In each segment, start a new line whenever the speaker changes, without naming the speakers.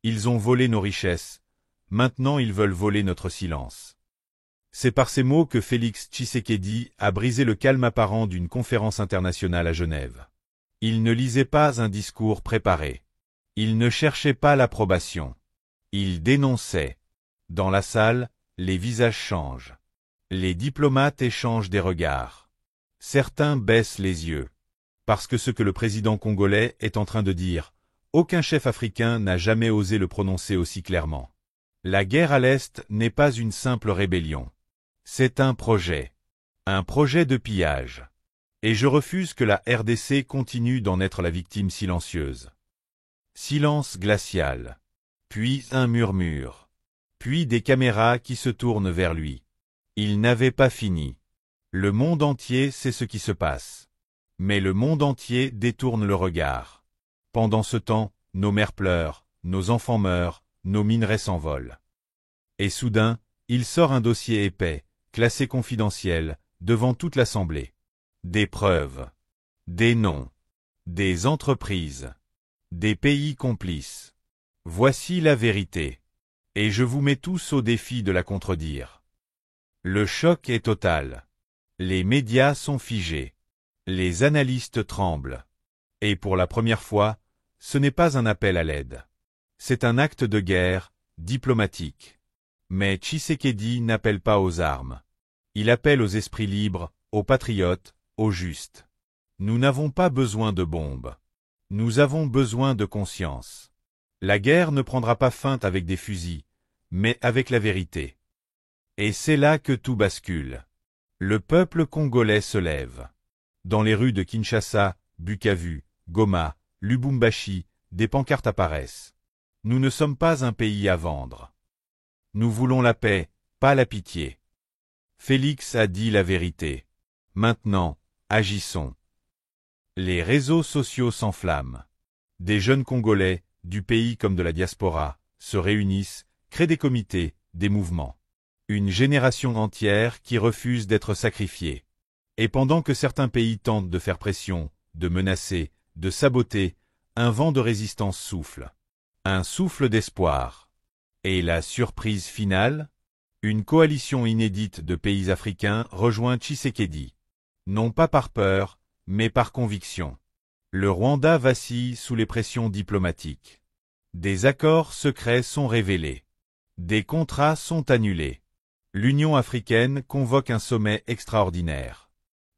Ils ont volé nos richesses, maintenant ils veulent voler notre silence. C'est par ces mots que Félix Tshisekedi a brisé le calme apparent d'une conférence internationale à Genève. Il ne lisait pas un discours préparé. Il ne cherchait pas l'approbation. Il dénonçait. Dans la salle, les visages changent. Les diplomates échangent des regards. Certains baissent les yeux. Parce que ce que le président congolais est en train de dire, aucun chef africain n'a jamais osé le prononcer aussi clairement. La guerre à l'Est n'est pas une simple rébellion. C'est un projet de pillage. Et je refuse que la RDC continue d'en être la victime silencieuse. Silence glacial. Puis un murmure. Puis des caméras qui se tournent vers lui. Il n'avait pas fini. Le monde entier sait ce qui se passe. Mais le monde entier détourne le regard. Pendant ce temps, nos mères pleurent, nos enfants meurent, nos minerais s'envolent. Et soudain, il sort un dossier épais, classé confidentiel, devant toute l'Assemblée. Des preuves. Des noms. Des entreprises. Des pays complices. Voici la vérité. Et je vous mets tous au défi de la contredire. Le choc est total. Les médias sont figés. Les analystes tremblent. Et pour la première fois, ce n'est pas un appel à l'aide. C'est un acte de guerre, diplomatique. Mais Tshisekedi n'appelle pas aux armes. Il appelle aux esprits libres, aux patriotes, aux justes. Nous n'avons pas besoin de bombes. Nous avons besoin de conscience. La guerre ne prendra pas fin avec des fusils, mais avec la vérité. Et c'est là que tout bascule. Le peuple congolais se lève. Dans les rues de Kinshasa, Bukavu, Goma, Lubumbashi, des pancartes apparaissent. Nous ne sommes pas un pays à vendre. Nous voulons la paix, pas la pitié. Félix a dit la vérité. Maintenant, agissons. Les réseaux sociaux s'enflamment. Des jeunes Congolais, du pays comme de la diaspora, se réunissent, créent des comités, des mouvements. Une génération entière qui refuse d'être sacrifiée. Et pendant que certains pays tentent de faire pression, de menacer, de saboter, un vent de résistance souffle. Un souffle d'espoir. Et la surprise finale? Une coalition inédite de pays africains rejoint Tshisekedi. Non pas par peur, mais par conviction. Le Rwanda vacille sous les pressions diplomatiques. Des accords secrets sont révélés. Des contrats sont annulés. L'Union africaine convoque un sommet extraordinaire.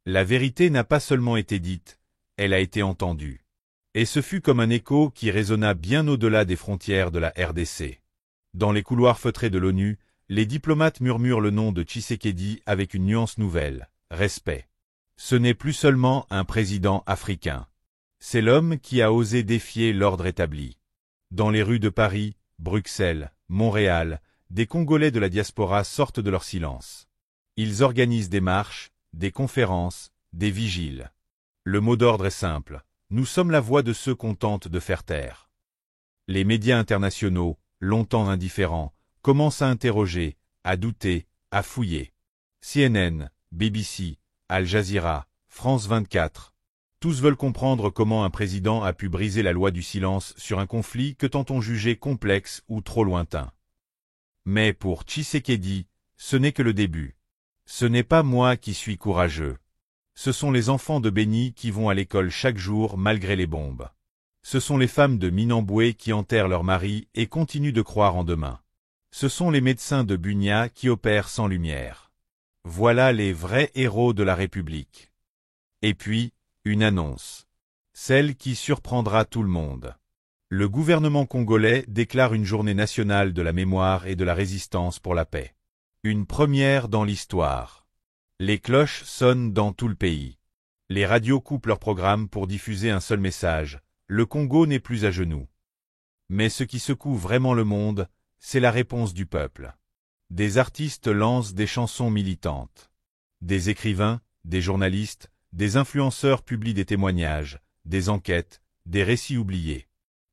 La vérité n'a pas seulement été dite, elle a été entendue. Et ce fut comme un écho qui résonna bien au-delà des frontières de la RDC. Dans les couloirs feutrés de l'ONU, les diplomates murmurent le nom de Tshisekedi avec une nuance nouvelle, respect. Ce n'est plus seulement un président africain. C'est l'homme qui a osé défier l'ordre établi. Dans les rues de Paris, Bruxelles, Montréal, des Congolais de la diaspora sortent de leur silence. Ils organisent des marches, des conférences, des vigiles. Le mot d'ordre est simple. Nous sommes la voix de ceux qu'on tente de faire taire. Les médias internationaux, longtemps indifférents, commencent à interroger, à douter, à fouiller. CNN, BBC, Al Jazeera, France 24. Tous veulent comprendre comment un président a pu briser la loi du silence sur un conflit que tantôt jugé complexe ou trop lointain. Mais pour Tshisekedi, ce n'est que le début. Ce n'est pas moi qui suis courageux. Ce sont les enfants de Béni qui vont à l'école chaque jour malgré les bombes. Ce sont les femmes de Minambwe qui enterrent leurs maris et continuent de croire en demain. Ce sont les médecins de Bunia qui opèrent sans lumière. Voilà les vrais héros de la République. Et puis, une annonce. Celle qui surprendra tout le monde. Le gouvernement congolais déclare une journée nationale de la mémoire et de la résistance pour la paix. Une première dans l'histoire. Les cloches sonnent dans tout le pays. Les radios coupent leur programme pour diffuser un seul message. Le Congo n'est plus à genoux. Mais ce qui secoue vraiment le monde, c'est la réponse du peuple. Des artistes lancent des chansons militantes. Des écrivains, des journalistes, des influenceurs publient des témoignages, des enquêtes, des récits oubliés.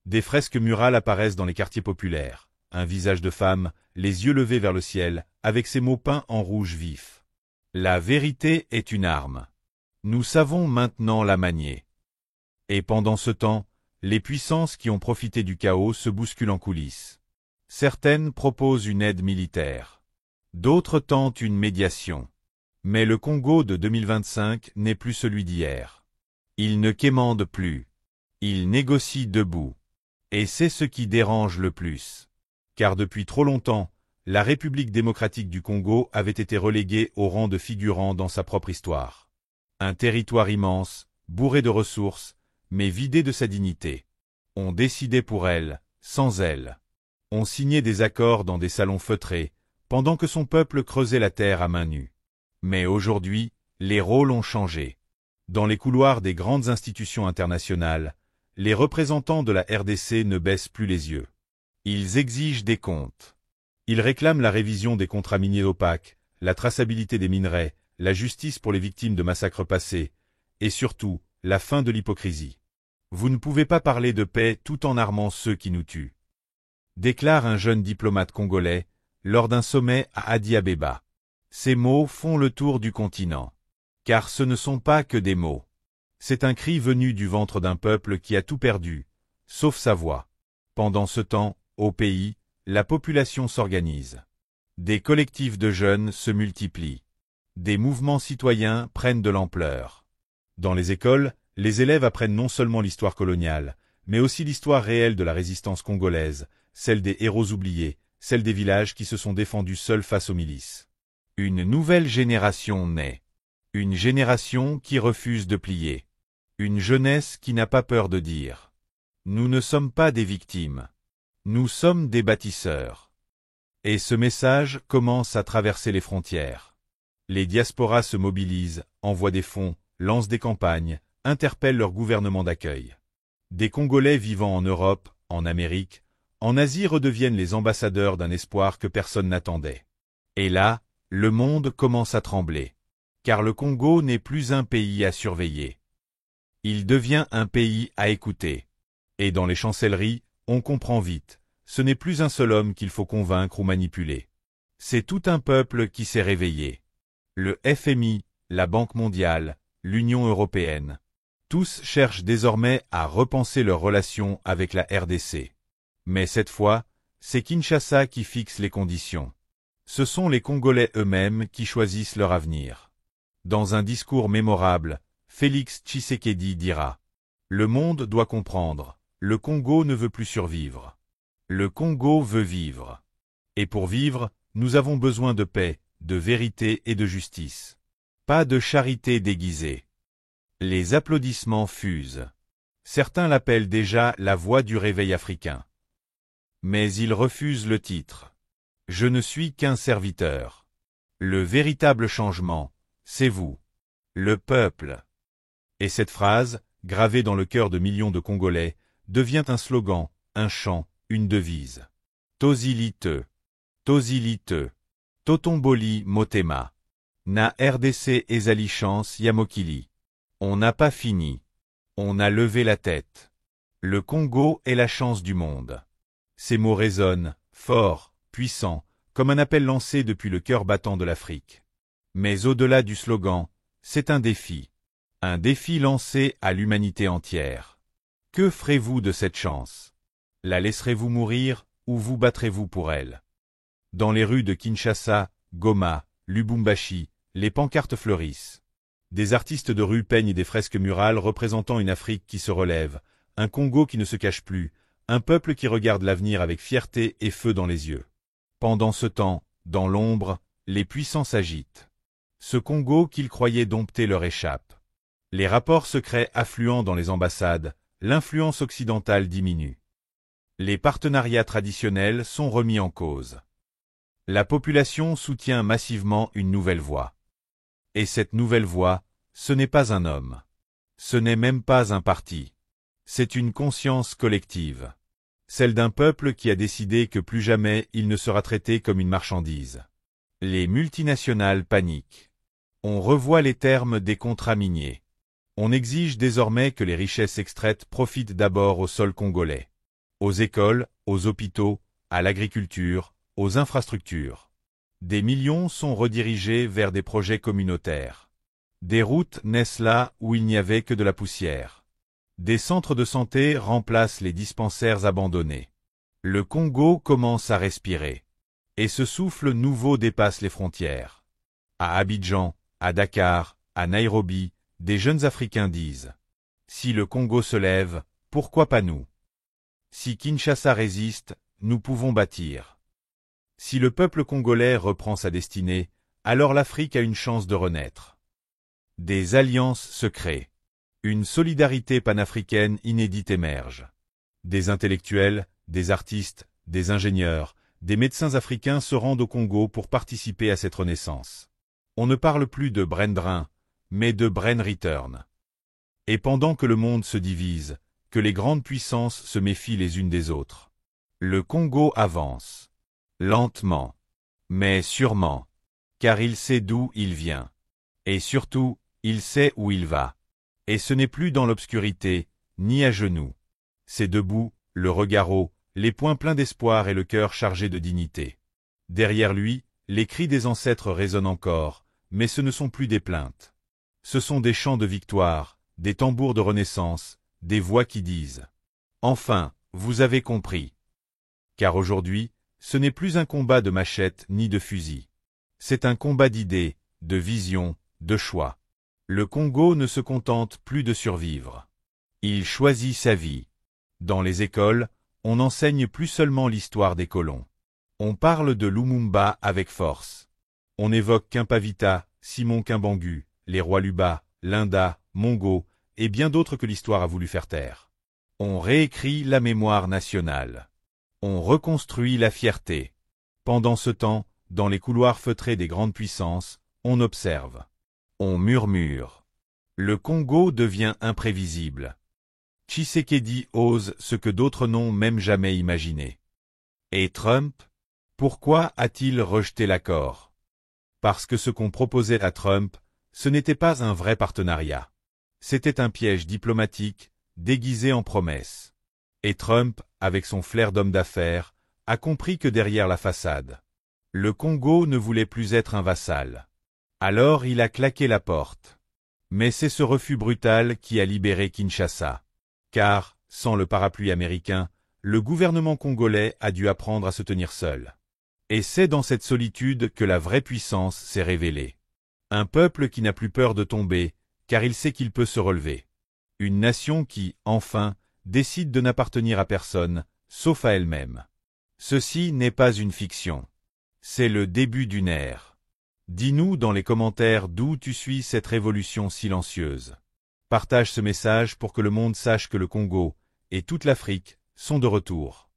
Des fresques murales apparaissent dans les quartiers populaires. Un visage de femme, les yeux levés vers le ciel, avec ses mots peints en rouge vif. La vérité est une arme. Nous savons maintenant la manier. Et pendant ce temps, Les puissances qui ont profité du chaos se bousculent en coulisses. Certaines proposent une aide militaire. D'autres tentent une médiation. Mais le Congo de 2025 n'est plus celui d'hier. Il ne quémande plus. Il négocie debout. Et c'est ce qui dérange le plus. Car depuis trop longtemps, la République démocratique du Congo avait été reléguée au rang de figurant dans sa propre histoire. Un territoire immense, bourré de ressources, mais vidé de sa dignité. On décidait pour elle, sans elle. On signait des accords dans des salons feutrés, pendant que son peuple creusait la terre à main nue. Mais aujourd'hui, les rôles ont changé. Dans les couloirs des grandes institutions internationales, les représentants de la RDC ne baissent plus les yeux. Ils exigent des comptes. Ils réclament la révision des contrats miniers opaques, la traçabilité des minerais, la justice pour les victimes de massacres passés, et surtout, la fin de l'hypocrisie. Vous ne pouvez pas parler de paix tout en armant ceux qui nous tuent. Déclare un jeune diplomate congolais, lors d'un sommet à Addis Abeba. Ces mots font le tour du continent. Car ce ne sont pas que des mots. C'est un cri venu du ventre d'un peuple qui a tout perdu, sauf sa voix. Pendant ce temps, au pays, la population s'organise. Des collectifs de jeunes se multiplient. Des mouvements citoyens prennent de l'ampleur. Dans les écoles, les élèves apprennent non seulement l'histoire coloniale, mais aussi l'histoire réelle de la résistance congolaise, celle des héros oubliés, celle des villages qui se sont défendus seuls face aux milices. Une nouvelle génération naît. Une génération qui refuse de plier. Une jeunesse qui n'a pas peur de dire « Nous ne sommes pas des victimes. Nous sommes des bâtisseurs. » Et ce message commence à traverser les frontières. Les diasporas se mobilisent, envoient des fonds, lancent des campagnes, interpellent leur gouvernement d'accueil. Des Congolais vivant en Europe, en Amérique, en Asie redeviennent les ambassadeurs d'un espoir que personne n'attendait. Et là, le monde commence à trembler. Car le Congo n'est plus un pays à surveiller. Il devient un pays à écouter. Et dans les chancelleries, on comprend vite, ce n'est plus un seul homme qu'il faut convaincre ou manipuler. C'est tout un peuple qui s'est réveillé. Le FMI, la Banque mondiale, l'Union européenne. Tous cherchent désormais à repenser leurs relations avec la RDC. Mais cette fois, c'est Kinshasa qui fixe les conditions. Ce sont les Congolais eux-mêmes qui choisissent leur avenir. Dans un discours mémorable, Félix Tshisekedi dira « Le monde doit comprendre, le Congo ne veut plus survivre. Le Congo veut vivre. Et pour vivre, nous avons besoin de paix, de vérité et de justice. Pas de charité déguisée. » Les applaudissements fusent. Certains l'appellent déjà la voix du réveil africain. Mais ils refusent le titre. Je ne suis qu'un serviteur. Le véritable changement, c'est vous, le peuple. Et cette phrase, gravée dans le cœur de millions de Congolais, devient un slogan, un chant, une devise. Tozilite, Tozilite, Totomboli Motema. Na RDC ezali chance Yamokili. On n'a pas fini. On a levé la tête. Le Congo est la chance du monde. Ces mots résonnent, forts, puissants, comme un appel lancé depuis le cœur battant de l'Afrique. Mais au-delà du slogan, c'est un défi. Un défi lancé à l'humanité entière. Que ferez-vous de cette chance? La laisserez-vous mourir, ou vous battrez-vous pour elle? Dans les rues de Kinshasa, Goma, Lubumbashi, les pancartes fleurissent. Des artistes de rue peignent des fresques murales représentant une Afrique qui se relève, un Congo qui ne se cache plus, un peuple qui regarde l'avenir avec fierté et feu dans les yeux. Pendant ce temps, dans l'ombre, les puissants s'agitent. Ce Congo qu'ils croyaient dompter leur échappe. Les rapports secrets affluent dans les ambassades, l'influence occidentale diminue. Les partenariats traditionnels sont remis en cause. La population soutient massivement une nouvelle voix. Et cette nouvelle voix, ce n'est pas un homme. Ce n'est même pas un parti. C'est une conscience collective. Celle d'un peuple qui a décidé que plus jamais il ne sera traité comme une marchandise. Les multinationales paniquent. On revoit les termes des contrats miniers. On exige désormais que les richesses extraites profitent d'abord au sol congolais. Aux écoles, aux hôpitaux, à l'agriculture, aux infrastructures. Des millions sont redirigés vers des projets communautaires. Des routes naissent là où il n'y avait que de la poussière. Des centres de santé remplacent les dispensaires abandonnés. Le Congo commence à respirer. Et ce souffle nouveau dépasse les frontières. À Abidjan, à Dakar, à Nairobi, des jeunes Africains disent « Si le Congo se lève, pourquoi pas nous? Si Kinshasa résiste, nous pouvons bâtir. Si le peuple congolais reprend sa destinée, alors l'Afrique a une chance de renaître. » Des alliances se créent. Une solidarité panafricaine inédite émerge. Des intellectuels, des artistes, des ingénieurs, des médecins africains se rendent au Congo pour participer à cette renaissance. On ne parle plus de brain drain, mais de brain return. Et pendant que le monde se divise, que les grandes puissances se méfient les unes des autres, le Congo avance. Lentement, mais sûrement, car il sait d'où il vient. Et surtout, il sait où il va. Et ce n'est plus dans l'obscurité, ni à genoux. C'est debout, le regard haut, les poings pleins d'espoir et le cœur chargé de dignité. Derrière lui, les cris des ancêtres résonnent encore, mais ce ne sont plus des plaintes. Ce sont des chants de victoire, des tambours de renaissance, des voix qui disent « Enfin, vous avez compris ». Car aujourd'hui, ce n'est plus un combat de machettes ni de fusils. C'est un combat d'idées, de visions, de choix. Le Congo ne se contente plus de survivre. Il choisit sa vie. Dans les écoles, on n'enseigne plus seulement l'histoire des colons. On parle de Lumumba avec force. On évoque Kimpavita, Simon Kimbangu, les rois Luba, Linda, Mongo, et bien d'autres que l'histoire a voulu faire taire. On réécrit la mémoire nationale. On reconstruit la fierté. Pendant ce temps, dans les couloirs feutrés des grandes puissances, on observe. On murmure. Le Congo devient imprévisible. Tshisekedi ose ce que d'autres n'ont même jamais imaginé. Et Trump? Pourquoi a-t-il rejeté l'accord? Parce que ce qu'on proposait à Trump, ce n'était pas un vrai partenariat. C'était un piège diplomatique, déguisé en promesse. Et Trump, avec son flair d'homme d'affaires, a compris que derrière la façade, le Congo ne voulait plus être un vassal. Alors il a claqué la porte. Mais c'est ce refus brutal qui a libéré Kinshasa. Car, sans le parapluie américain, le gouvernement congolais a dû apprendre à se tenir seul. Et c'est dans cette solitude que la vraie puissance s'est révélée. Un peuple qui n'a plus peur de tomber, car il sait qu'il peut se relever. Une nation qui, enfin, décide de n'appartenir à personne, sauf à elle-même. Ceci n'est pas une fiction. C'est le début d'une ère. Dis-nous dans les commentaires d'où tu suis cette révolution silencieuse. Partage ce message pour que le monde sache que le Congo, et toute l'Afrique, sont de retour.